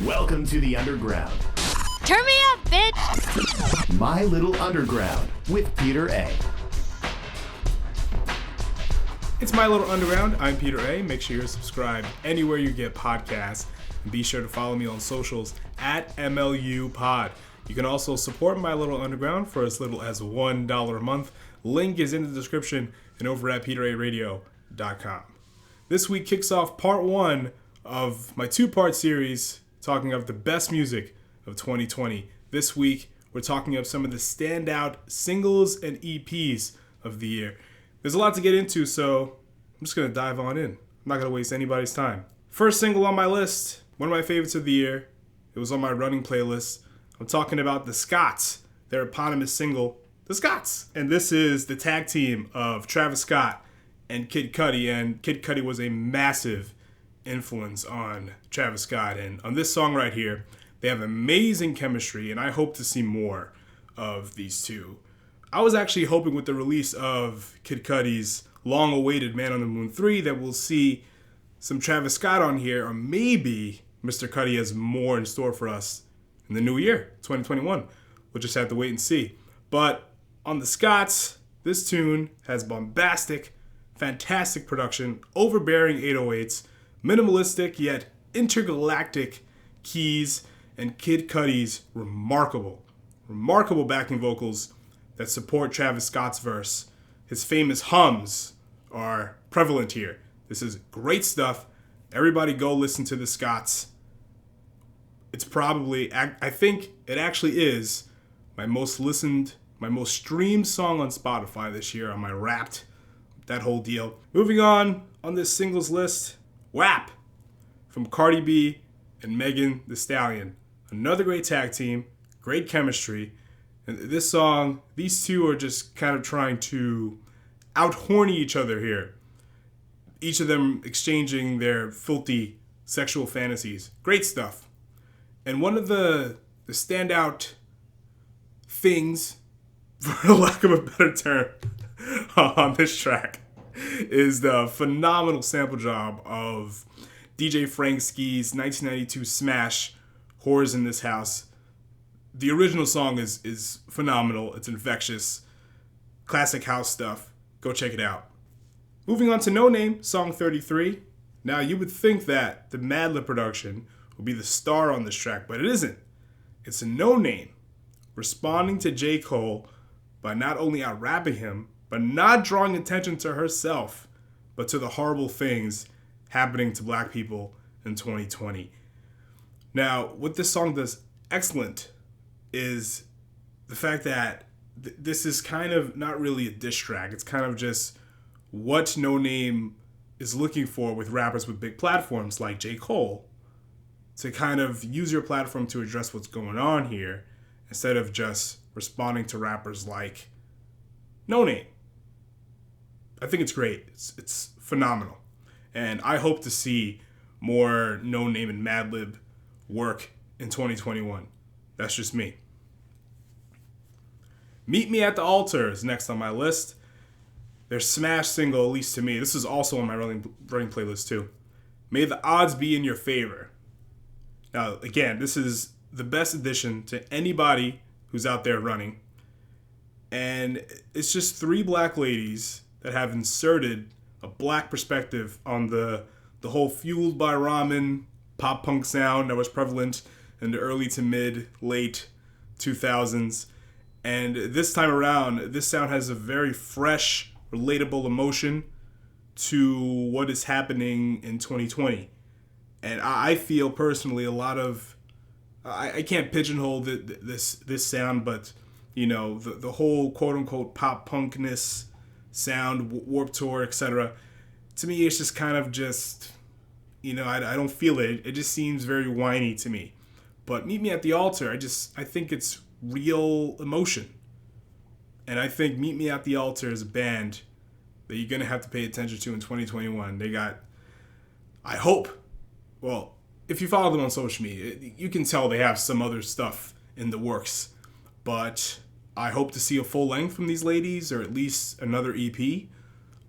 Welcome to the Underground. Turn me up, bitch! My Little Underground with Peter A. It's My Little Underground. I'm Peter A. Make sure you're subscribed anywhere you get podcasts. And be sure to follow me on socials at MLU Pod. You can also support My Little Underground for as little as $1 a month. Link is in the description and over at peteraradio.com. This week kicks off part one of my two-part series talking of the best music of 2020. This week, we're talking of some of the standout singles and EPs of the year. There's a lot to get into, so I'm just going to dive on in. I'm not going to waste anybody's time. First single on my list, one of my favorites of the year. It was on my running playlist. I'm talking about The Scotts, their eponymous single, The Scotts. And this is the tag team of Travis Scott and Kid Cudi. And Kid Cudi was a massive influence on Travis Scott. And on this song right here, they have amazing chemistry, and I hope to see more of these two. I was actually hoping with the release of Kid Cudi's long-awaited Man on the Moon 3 that we'll see some Travis Scott on here, or maybe Mr. Cudi has more in store for us in the new year, 2021. We'll just have to wait and see. But on the Scotts, this tune has bombastic, fantastic production, overbearing 808s, minimalistic yet intergalactic keys, and Kid Cudi's remarkable backing vocals that support Travis Scott's verse. His famous hums are prevalent here. This is great stuff. Everybody go listen to the Scotts. It's probably, I think it actually is my most listened, my most streamed song on Spotify this year on my Wrapped, that whole deal. Moving on this singles list, WAP from Cardi B and Megan Thee Stallion. Another great tag team, great chemistry. And this song, these two are just kind of trying to out-horny each other here. Each of them exchanging their filthy sexual fantasies. Great stuff. And one of the standout things, for lack of a better term, on this track is the phenomenal sample job of DJ Frank Ski's 1992 smash, Whores in This House. The original song is phenomenal. It's infectious. Classic house stuff. Go check it out. Moving on to No Name, song 33. Now, you would think that the Madlib production would be the star on this track, but it isn't. It's a No Name responding to J. Cole by not only out-rapping him, but not drawing attention to herself, but to the horrible things happening to black people in 2020. Now, what this song does excellent is the fact that this is kind of not really a diss track. It's kind of just what No Name is looking for with rappers with big platforms like J. Cole, to kind of use your platform to address what's going on here instead of just responding to rappers like No Name. I think it's great. It's phenomenal. And I hope to see more No Name and Madlib work in 2021. That's just me. Meet Me at the Altar is next on my list. Their smash single, at least to me. This is also on my running playlist too. May the odds be in your favor. Now, again, this is the best addition to anybody who's out there running. And it's just three black ladies that have inserted a black perspective on the whole fueled by ramen pop punk sound that was prevalent in the early to late 2000s. And this time around, this sound has a very fresh, relatable emotion to what is happening in 2020. And I feel personally a lot of, I can't pigeonhole this sound, but you know, the whole quote unquote pop punkness sound, Warped Tour, etc. To me, it's just kind of just, you know, I don't feel it. It just seems very whiny to me. But Meet Me at the Altar, I think it's real emotion. And I think Meet Me at the Altar is a band that you're going to have to pay attention to in 2021. They got, I hope, well, if you follow them on social media, you can tell they have some other stuff in the works. But I hope to see a full length from these ladies, or at least another EP.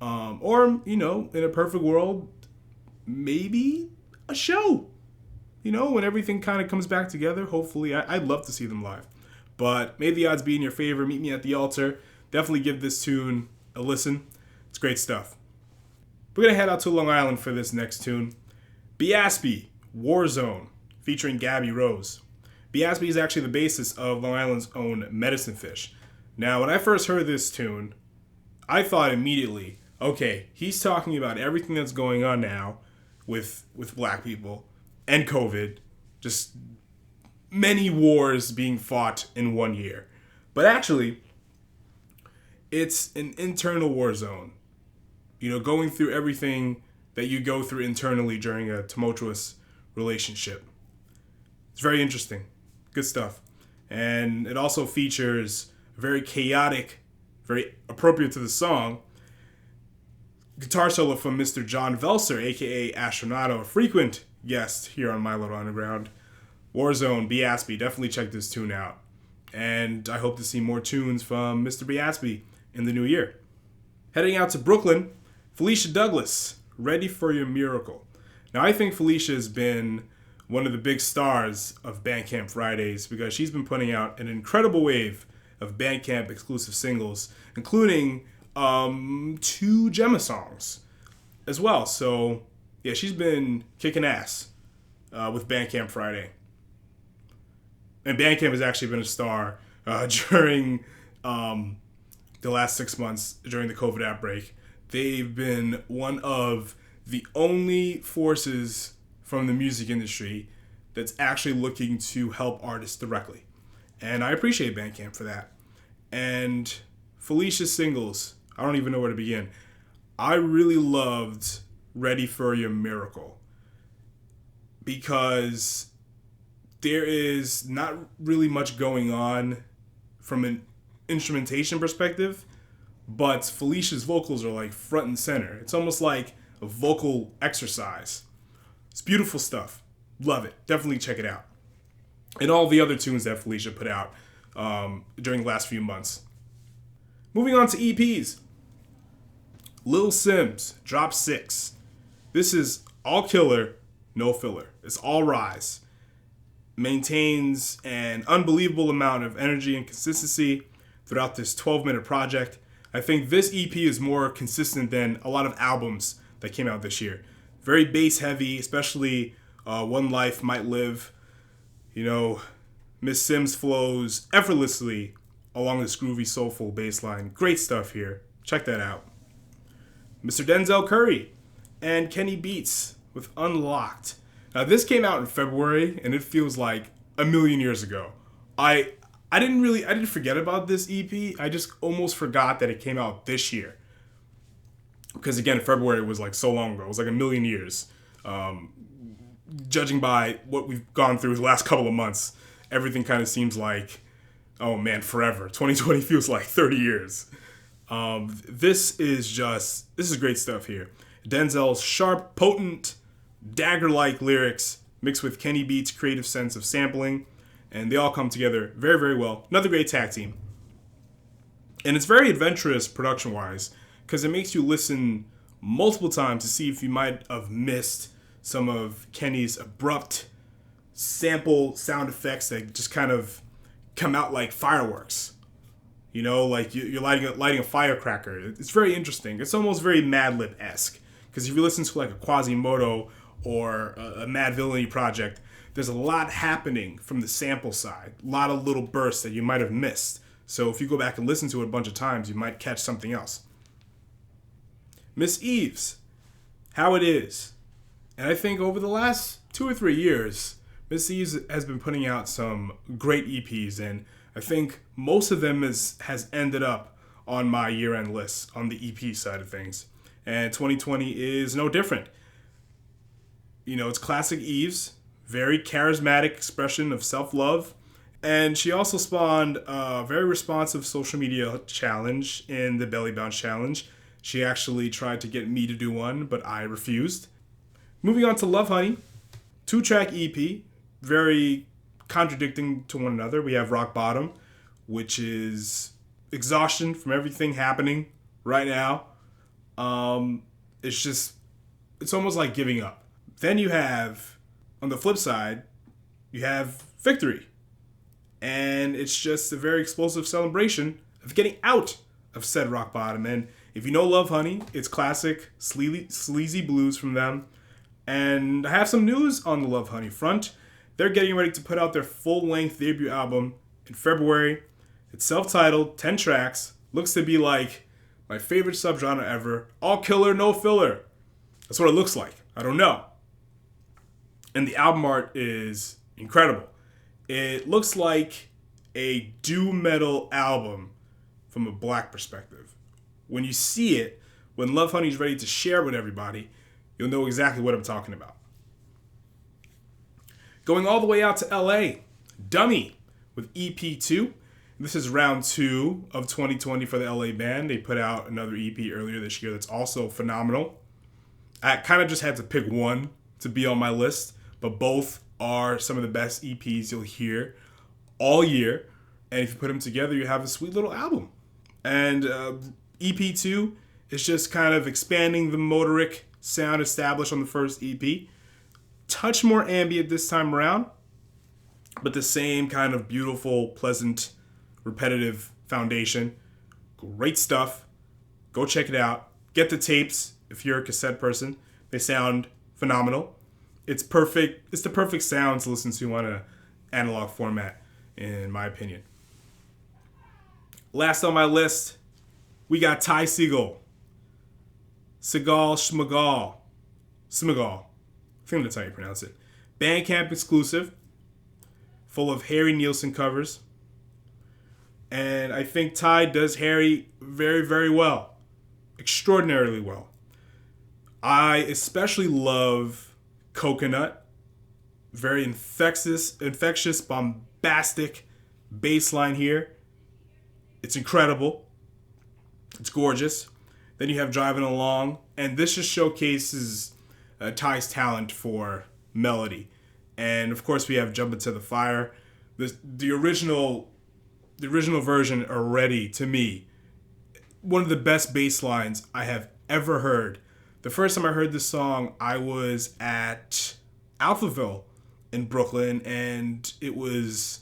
Or, you know, in a perfect world, maybe a show. when everything kind of comes back together, hopefully, I'd love to see them live. But may the odds be in your favor. Meet me at the altar. Definitely give this tune a listen. It's great stuff. We're going to head out to Long Island for this next tune. Biaspy, Warzone, featuring Gabby Rose. Biaspy is actually the bassist of Long Island's own Medicine Fish. Now, when I first heard this tune, I thought immediately, okay, he's talking about everything that's going on now with black people and COVID. Just many wars being fought in 1 year. But actually, it's an internal war zone. Going through everything that you go through internally during a tumultuous relationship. It's very interesting. Good stuff. And it also features a very chaotic, very appropriate to the song, guitar solo from Mr. John Velser, aka Astronato, a frequent guest here on My Little Underground. Warzone, Biaspy, definitely check this tune out. And I hope to see more tunes from Mr. Biaspy in the new year. Heading out to Brooklyn, Felicia Douglas, Ready for Your Miracle. Now, I think Felicia has been one of the big stars of Bandcamp Fridays because she's been putting out an incredible wave of Bandcamp exclusive singles, including 2 Gemma songs as well. So, yeah, she's been kicking ass with Bandcamp Friday. And Bandcamp has actually been a star during the last 6 months during the COVID outbreak. They've been one of the only forces from the music industry that's actually looking to help artists directly. And I appreciate Bandcamp for that. And Felicia's singles, I don't even know where to begin. I really loved Ready for Your Miracle because there is not really much going on from an instrumentation perspective, but Felicia's vocals are like front and center. It's almost like a vocal exercise. It's beautiful stuff. Love it. Definitely check it out. And all the other tunes that Felicia put out during the last few months. Moving on to EPs. Lil Sims, Drop 6. This is all killer, no filler. It's all rise. Maintains an unbelievable amount of energy and consistency throughout this 12-minute project. I think this EP is more consistent than a lot of albums that came out this year. Very bass heavy, especially One Life Might Live. Miss Sims flows effortlessly along this groovy, soulful bass line. Great stuff here. Check that out. Mr. Denzel Curry and Kenny Beats with Unlocked. Now, this came out in February, and it feels like a million years ago. I didn't forget about this EP. I just almost forgot that it came out this year. Because again, February was like so long ago. It was like a million years. Judging by what we've gone through the last couple of months, everything kind of seems like, oh man, forever. 2020 feels like 30 years. This is great stuff here. Denzel's sharp, potent, dagger-like lyrics mixed with Kenny Beats' creative sense of sampling, and they all come together very, very well. Another great tag team. And it's very adventurous production-wise, because it makes you listen multiple times to see if you might have missed some of Kenny's abrupt sample sound effects that just kind of come out like fireworks. Like you're lighting a firecracker. It's very interesting. It's almost very Mad Lib-esque, because if you listen to like a Quasimodo or a Mad Villainy project, there's a lot happening from the sample side. A lot of little bursts that you might have missed. So if you go back and listen to it a bunch of times, you might catch something else. Miss Eves, How It Is. And I think over the last 2 or 3 years, Miss Eves has been putting out some great EPs, and I think most of them has ended up on my year-end list on the EP side of things. And 2020 is no different. It's classic Eves, very charismatic expression of self-love. And she also spawned a very responsive social media challenge in the Belly Bounce Challenge. She actually tried to get me to do one, but I refused. Moving on to Lovehoney, 2-track EP, very contradicting to one another. We have Rock Bottom, which is exhaustion from everything happening right now. It's almost like giving up. Then you have on the flip side, you have Victory. And it's just a very explosive celebration of getting out of said rock bottom. And if you know Lovehoney, it's classic sleazy blues from them. And I have some news on the Lovehoney front. They're getting ready to put out their full-length debut album in February. It's self-titled, 10 tracks. Looks to be like my favorite subgenre ever. All killer, no filler. That's what it looks like. I don't know. And the album art is incredible. It looks like a doom metal album from a black perspective. When you see it, when Lovehoney's ready to share with everybody, you'll know exactly what I'm talking about. Going all the way out to LA, Dummy with EP2. This is round 2 of 2020 for the LA band. They put out another EP earlier this year that's also phenomenal. I kind of just had to pick one to be on my list, but both are some of the best EPs you'll hear all year. And if you put them together, you have a sweet little album. And EP2 is just kind of expanding the motoric sound established on the first EP. Touch more ambient this time around, but the same kind of beautiful, pleasant, repetitive foundation. Great stuff. Go check it out. Get the tapes if you're a cassette person. They sound phenomenal. It's perfect. It's the perfect sound to listen to on an analog format, in my opinion. Last on my list, we got Ty Segall. Smagall. I think that's how you pronounce it. Bandcamp exclusive, full of Harry Nilsson covers. And I think Ty does Harry very, very well. Extraordinarily well. I especially love Coconut. Very infectious, bombastic bass line here. It's incredible. It's gorgeous. Then you have Driving Along. And this just showcases Ty's talent for melody. And of course we have Jump Into the Fire. The original version already, to me, one of the best bass lines I have ever heard. The first time I heard this song, I was at Alphaville in Brooklyn, and it was,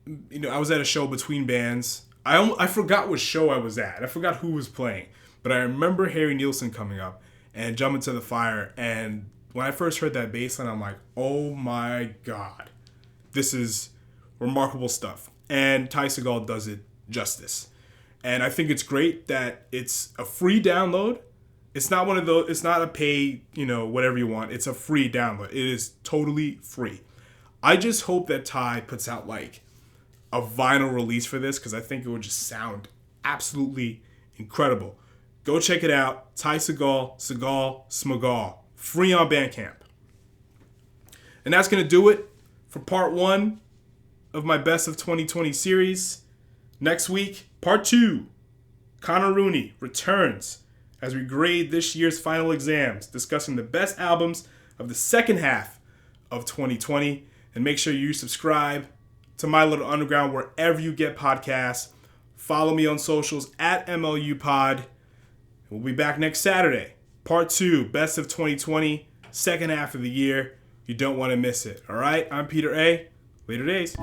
I was at a show between bands. I forgot what show I was at. I forgot who was playing, but I remember Harry Nilsson coming up and Jump Into the Fire. And when I first heard that bass line, I'm like, oh my God, this is remarkable stuff. And Ty Segall does it justice. And I think it's great that it's a free download. It's not one of those, it's not a pay, whatever you want. It's a free download. It is totally free. I just hope that Ty puts out like a vinyl release for this, because I think it would just sound absolutely incredible. Go check it out. Ty Segall, Smagall. Free on Bandcamp. And that's going to do it for part 1 of my Best of 2020 series. Next week, part 2. Connor Rooney returns as we grade this year's final exams, discussing the best albums of the second half of 2020. And make sure you subscribe to My Little Underground wherever you get podcasts. Follow me on socials at MLU Pod. We'll be back next Saturday. Part 2, Best of 2020, second half of the year. You don't want to miss it. All right, I'm Peter A. Later days.